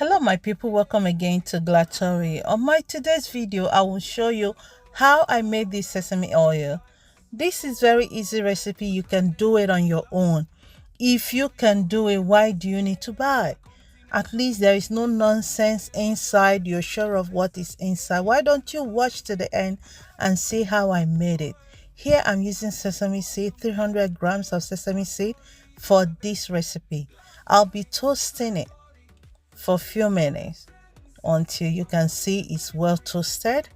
Hello my people, welcome again to GLAATORY. On my today's video I will show you how I made this sesame oil. This is very easy recipe. You can do it on your own. If you can do it, why do you need to buy? At least there is no nonsense inside. You're sure of what is inside. Why don't you watch to the end and see how I made it? Here I'm using sesame seed, 300 grams of sesame seed for this recipe. I'll be toasting it for a few minutes until you can see it's well toasted.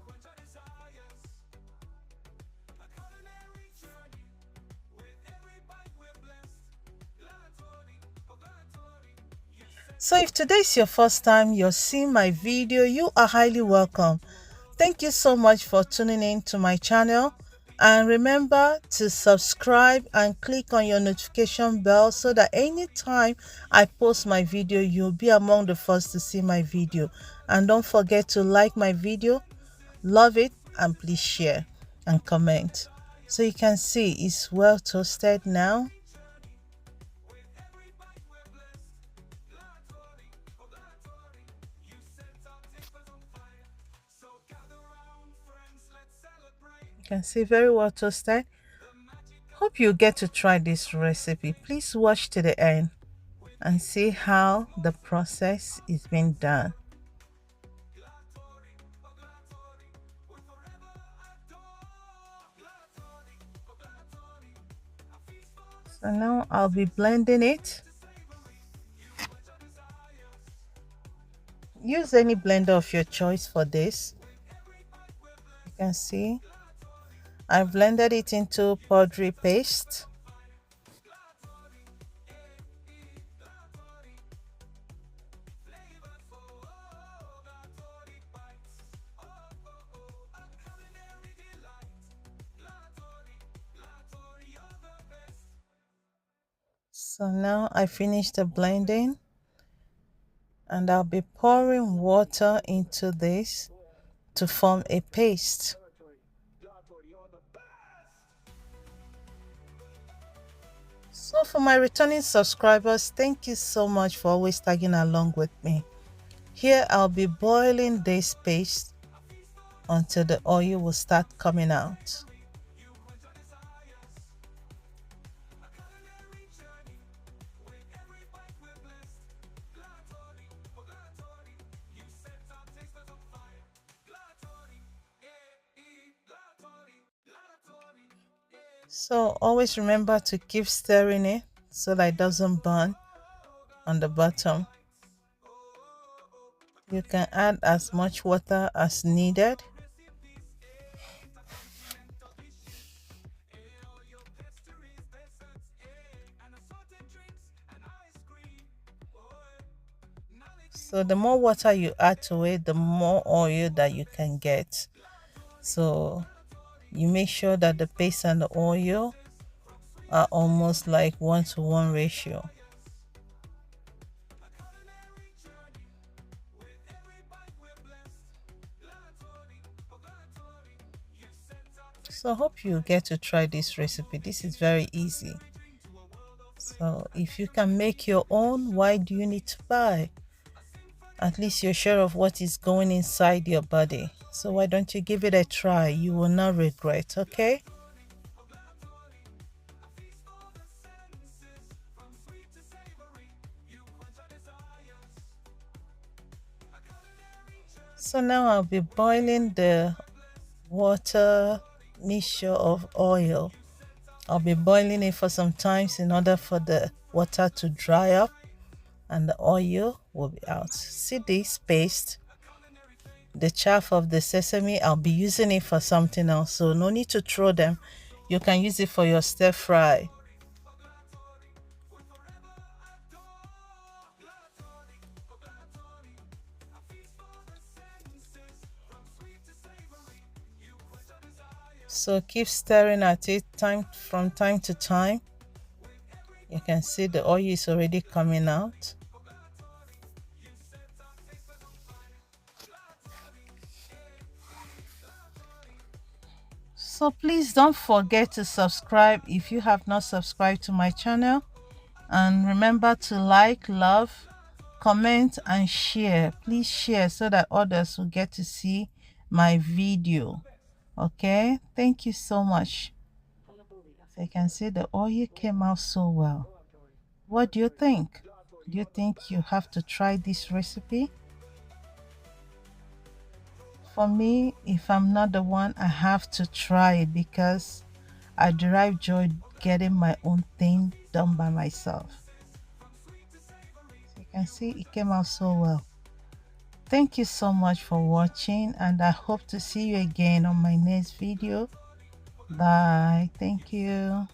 So if today is your first time you're seeing my video, you are highly welcome. Thank you so much for tuning in to my channel, and remember to subscribe and click on your notification bell so that anytime I post my video you'll be among the first to see my video. And don't forget to like my video, love it, and please share and comment. So you can see it's well toasted now. You can see very well toasted. Hope you get to try this recipe. Please watch to the end and see how the process is being done. So now I'll be blending it. Use any blender of your choice for this. You can see I've blended it into powdery paste. So now I finished the blending and I'll be pouring water into this to form a paste. So for my returning subscribers, thank you so much for always tagging along with me. Here I'll be boiling this paste until the oil will start coming out. So always remember to keep stirring it so that it doesn't burn on the bottom. You can add as much water as needed. So the more water you add to it, the more oil that you can get. So you make sure that the paste and the oil are almost like 1-to-1 ratio. So I hope you get to try this recipe. This is very easy. So if you can make your own, why do you need to buy? At least you're sure of what is going inside your body. So why don't you give it a try? You will not regret, okay? So now I'll be boiling the water mixture of oil. I'll be boiling it for some time in order for the water to dry up and the oil will be out. See this paste, the chaff of the sesame, I'll be using it for something else, so no need to throw them. You can use it for your stir fry. So keep stirring at it from time to time. You can see the oil is already coming out. So please don't forget to subscribe if you have not subscribed to my channel, and remember to like, love, comment and share. Please share so that others will get to see my video. Okay, thank you so much. So you can see the oil came out so well. What do you think? Do you think you have to try this recipe? For me, if I'm not the one, I have to try it because I derive joy getting my own thing done by myself. So you can see it came out so well. Thank you so much for watching, and I hope to see you again on my next video. Bye. Thank you.